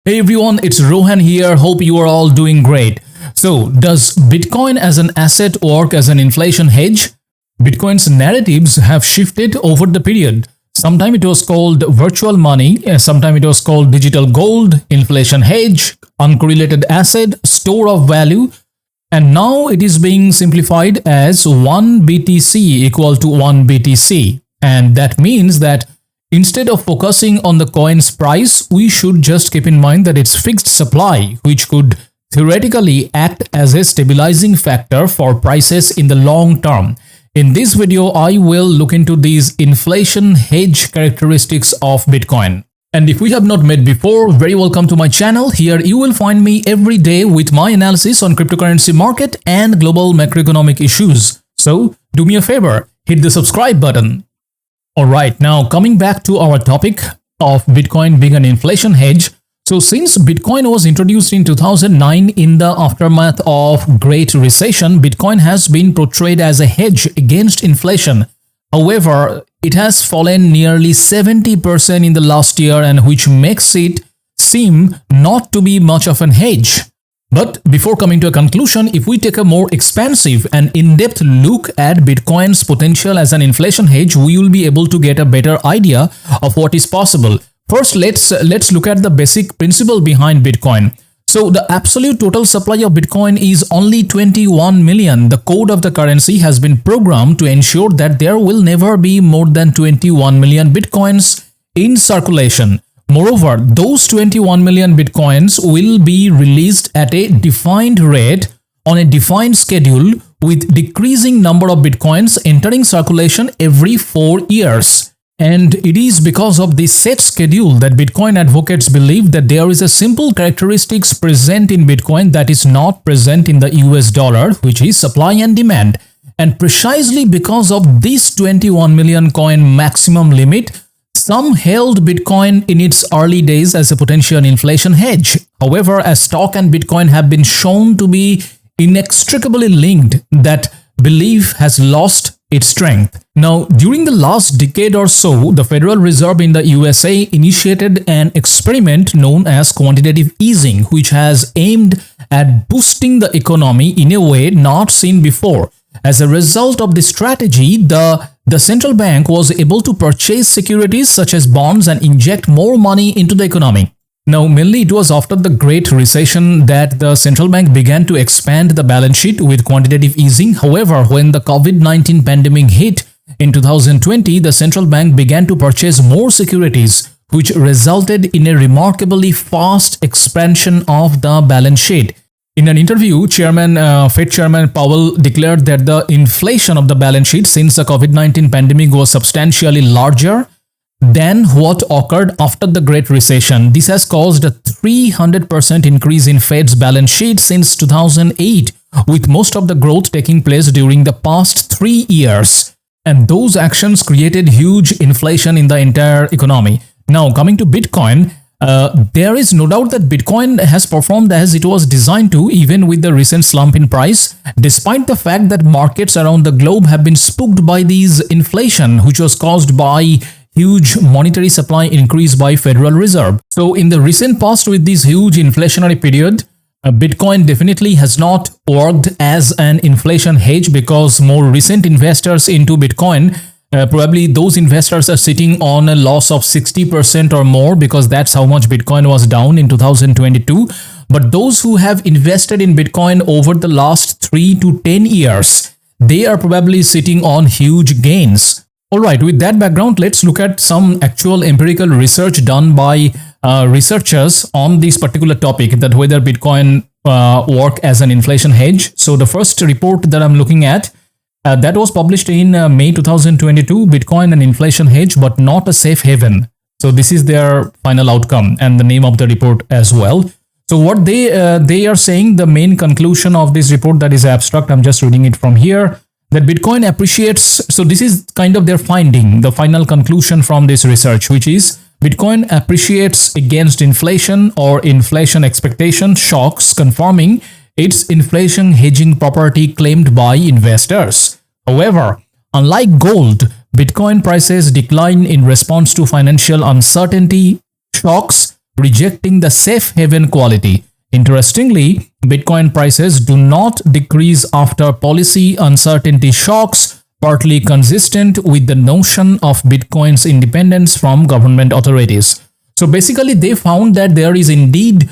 Hey everyone, it's Rohan here. Hope you are all doing great. So, does Bitcoin as an asset work as an inflation hedge? Bitcoin's narratives have shifted over the period. Sometime it was called virtual money, sometime it was called digital gold, inflation hedge, uncorrelated asset, store of value, and now it is being simplified as 1 BTC equal to 1 BTC. And that means that instead of focusing on the coin's price, we should just keep in mind that it's fixed supply, which could theoretically act as a stabilizing factor for prices in the long term. In this video, I will look into these inflation hedge characteristics of Bitcoin. And if we have not met before, very welcome to my channel. Here you will find me every day with my analysis on cryptocurrency market and global macroeconomic issues. So do me a favor, hit the subscribe button. Alright, now coming back to our topic of Bitcoin being an inflation hedge. So since Bitcoin was introduced in 2009 in the aftermath of Great Recession, Bitcoin has been portrayed as a hedge against inflation. However, it has fallen nearly 70% in the last year, and which makes it seem not to be much of an hedge. But before coming to a conclusion, if we take a more expansive and in-depth look at Bitcoin's potential as an inflation hedge, we will be able to get a better idea of what is possible. First, let's look at the basic principle behind Bitcoin. So the absolute total supply of Bitcoin is only 21 million. The code of the currency has been programmed to ensure that there will never be more than 21 million Bitcoins in circulation. Moreover, those 21 million Bitcoins will be released at a defined rate on a defined schedule, with decreasing number of Bitcoins entering circulation every 4 years. And it is because of this set schedule that Bitcoin advocates believe that there is a simple characteristics present in Bitcoin that is not present in the US dollar, which is supply and demand. And precisely because of this 21 million coin maximum limit, some held Bitcoin in its early days as a potential inflation hedge. However, as stock and Bitcoin have been shown to be inextricably linked, that belief has lost its strength. Now, during the last decade or so, the Federal Reserve in the USA initiated an experiment known as quantitative easing, which has aimed at boosting the economy in a way not seen before. As a result of this strategy, the central bank was able to purchase securities such as bonds and inject more money into the economy. Now, mainly it was after the Great Recession that the central bank began to expand the balance sheet with quantitative easing. However, when the COVID-19 pandemic hit in 2020, the central bank began to purchase more securities, which resulted in a remarkably fast expansion of the balance sheet. In an interview, Fed Chairman Powell declared that the inflation of the balance sheet since the COVID-19 pandemic was substantially larger than what occurred after the Great Recession. This has caused a 300% increase in Fed's balance sheet since 2008, with most of the growth taking place during the past 3 years. And those actions created huge inflation in the entire economy. Now, coming to Bitcoin, there is no doubt that Bitcoin has performed as it was designed to, even with the recent slump in price, despite the fact that markets around the globe have been spooked by these inflation, which was caused by huge monetary supply increase by Federal Reserve. So in the recent past, with this huge inflationary period, Bitcoin definitely has not worked as an inflation hedge, because more recent investors into Bitcoin, probably those investors are sitting on a loss of 60% or more, because that's how much Bitcoin was down in 2022. But those who have invested in Bitcoin over the last 3 to 10 years, they are probably sitting on huge gains. Alright, with that background, let's look at some actual empirical research done by researchers on this particular topic, that whether Bitcoin work as an inflation hedge. So the first report that I'm looking at, that was published in May 2022, Bitcoin an inflation hedge but not a safe haven. So this is their final outcome and the name of the report as well. So what they are saying, the main conclusion of this report, that is abstract, I'm just reading it from here, that Bitcoin appreciates. So this is kind of their finding, the final conclusion from this research, which is Bitcoin appreciates against inflation or inflation expectation shocks, confirming its inflation hedging property claimed by investors. However, unlike gold, Bitcoin prices decline in response to financial uncertainty shocks, rejecting the safe haven quality. Interestingly, Bitcoin prices do not decrease after policy uncertainty shocks, partly consistent with the notion of Bitcoin's independence from government authorities. So basically, they found that there is indeed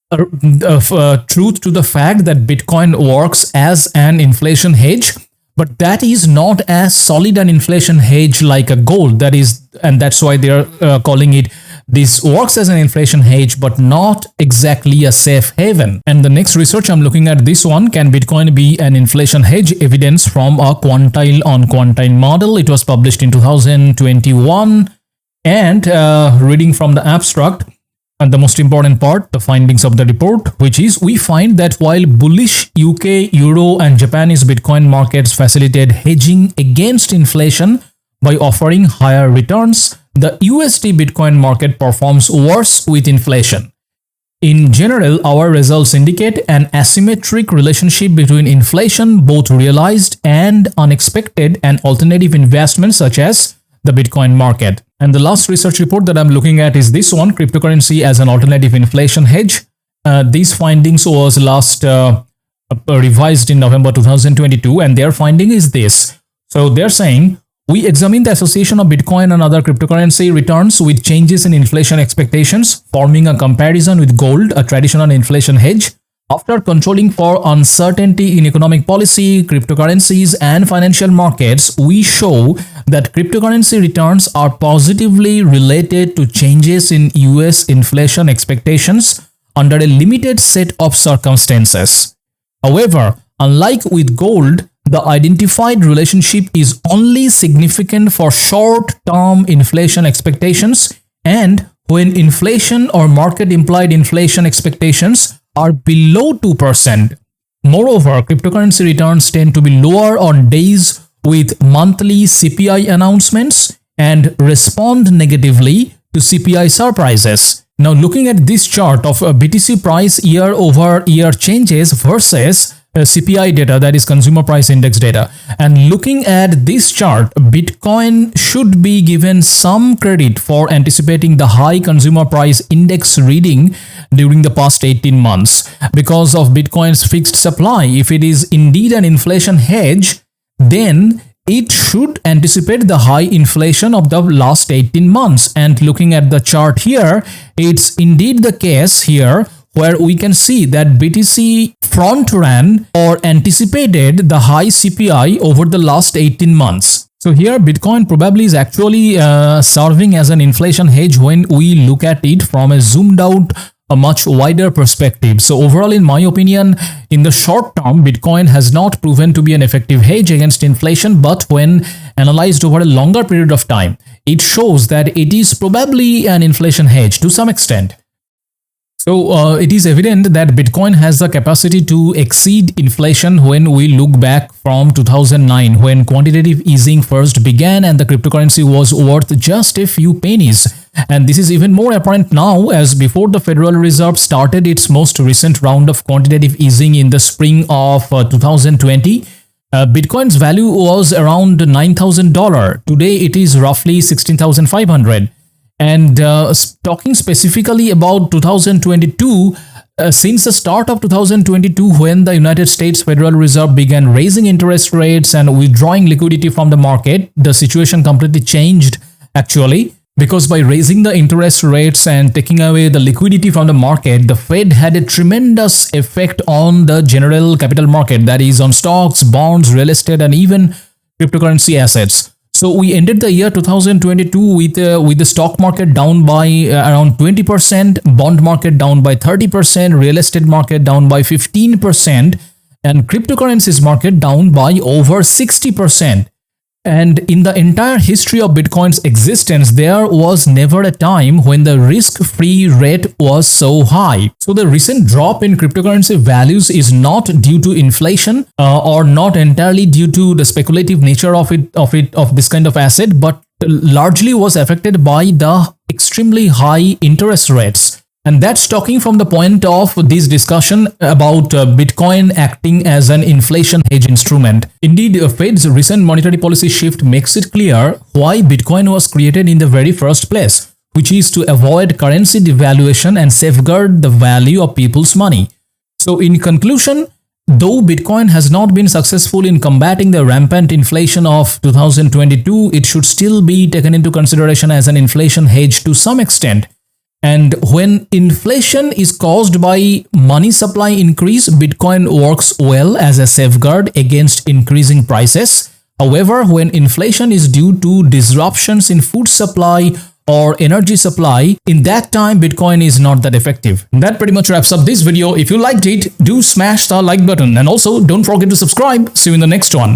truth to the fact that Bitcoin works as an inflation hedge, but that is not as solid an inflation hedge like a gold. And that's why they are calling it. This works as an inflation hedge, but not exactly a safe haven. And the next research I'm looking at this one, can Bitcoin be an inflation hedge? Evidence from a quantile on quantile model. It was published in 2021. And reading from the abstract, and the most important part, the findings of the report, which is we find that while bullish UK, Euro and Japanese Bitcoin markets facilitate hedging against inflation by offering higher returns, the USD Bitcoin market performs worse with inflation. In general, our results indicate an asymmetric relationship between inflation, both realized and unexpected, and alternative investments such as the Bitcoin market. And the last research report that I'm looking at is this one, cryptocurrency as an alternative inflation hedge. These findings was last revised in November 2022, and their finding is this. So they're saying, we examine the association of Bitcoin and other cryptocurrency returns with changes in inflation expectations, forming a comparison with gold, a traditional inflation hedge. After controlling for uncertainty in economic policy, cryptocurrencies, and financial markets, we show that cryptocurrency returns are positively related to changes in US inflation expectations under a limited set of circumstances. However, unlike with gold, the identified relationship is only significant for short-term inflation expectations and when inflation or market-implied inflation expectations are below 2%. Moreover, cryptocurrency returns tend to be lower on days with monthly CPI announcements and respond negatively to CPI surprises. Now, looking at this chart of BTC price year-over-year changes versus CPI data, that is consumer price index data, and looking at this chart, Bitcoin should be given some credit for anticipating the high consumer price index reading during the past 18 months. Because of Bitcoin's fixed supply, if it is indeed an inflation hedge, then it should anticipate the high inflation of the last 18 months. And looking at the chart here, it's indeed the case here where we can see that BTC front ran or anticipated the high CPI over the last 18 months. So here Bitcoin probably is actually serving as an inflation hedge when we look at it from a zoomed out, a much wider perspective. So overall, in my opinion, in the short term, Bitcoin has not proven to be an effective hedge against inflation, but when analyzed over a longer period of time, it shows that it is probably an inflation hedge to some extent. So it is evident that Bitcoin has the capacity to exceed inflation when we look back from 2009, when quantitative easing first began and the cryptocurrency was worth just a few pennies. And this is even more apparent now, as before the Federal Reserve started its most recent round of quantitative easing in the spring of 2020. Bitcoin's value was around $9,000. Today it is roughly $16,500. And talking specifically about 2022, since the start of 2022, when the United States Federal Reserve began raising interest rates and withdrawing liquidity from the market, the situation completely changed actually, because by raising the interest rates and taking away the liquidity from the market, the Fed had a tremendous effect on the general capital market, that is on stocks, bonds, real estate, and even cryptocurrency assets. So we ended the year 2022 with the stock market down by around 20%, bond market down by 30%, real estate market down by 15%, and cryptocurrencies market down by over 60%. And in the entire history of Bitcoin's existence, there was never a time when the risk-free rate was so high. So the recent drop in cryptocurrency values is not due to inflation or not entirely due to the speculative nature of this kind of asset, but largely was affected by the extremely high interest rates. And that's talking from the point of this discussion about Bitcoin acting as an inflation hedge instrument. Indeed, Fed's recent monetary policy shift makes it clear why Bitcoin was created in the very first place, which is to avoid currency devaluation and safeguard the value of people's money. So in conclusion, though Bitcoin has not been successful in combating the rampant inflation of 2022, it should still be taken into consideration as an inflation hedge to some extent. And when inflation is caused by money supply increase, Bitcoin works well as a safeguard against increasing prices. However, when inflation is due to disruptions in food supply or energy supply, in that time Bitcoin is not that effective. And that pretty much wraps up this video. If you liked it, do smash the like button, and also don't forget to subscribe. See you in the next one.